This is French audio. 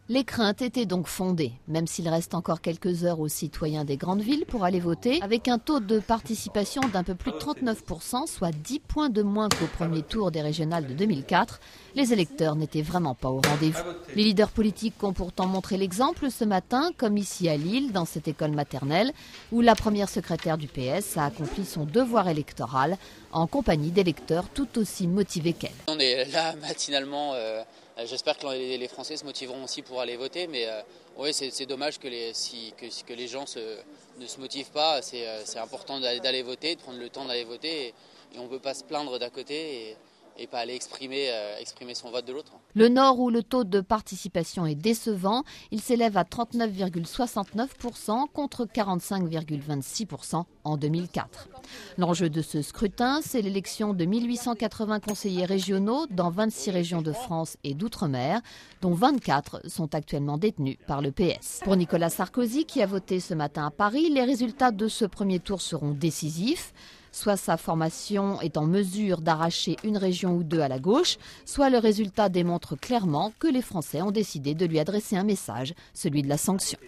Les craintes étaient donc fondées, même s'il reste encore quelques heures aux citoyens des grandes villes pour aller voter, avec un taux de participation d'un peu plus de 39%, soit 10 points de moins qu'au premier tour des régionales de 2004, les électeurs n'étaient vraiment pas au rendez-vous. Les leaders politiques ont pourtant montré l'exemple ce matin, comme ici à Lille, dans cette école maternelle, où la première secrétaire du PS a accompli son devoir électoral en compagnie d'électeurs tout aussi motivés qu'elle. On est là matinalement. J'espère que les Français se motiveront aussi pour aller voter, mais oui, c'est dommage que les gens ne se motivent pas. C'est important d'aller voter, de prendre le temps d'aller voter, et on ne peut pas se plaindre d'un côté et pas aller exprimer son vote de l'autre. Le Nord, où le taux de participation est décevant, il s'élève à 39,69% contre 45,26% en 2004. L'enjeu de ce scrutin, c'est l'élection de 1880 conseillers régionaux dans 26 régions de France et d'outre-mer, dont 24 sont actuellement détenus par le PS. Pour Nicolas Sarkozy, qui a voté ce matin à Paris, les résultats de ce premier tour seront décisifs. Soit sa formation est en mesure d'arracher une région ou deux à la gauche, soit le résultat démontre clairement que les Français ont décidé de lui adresser un message, celui de la sanction.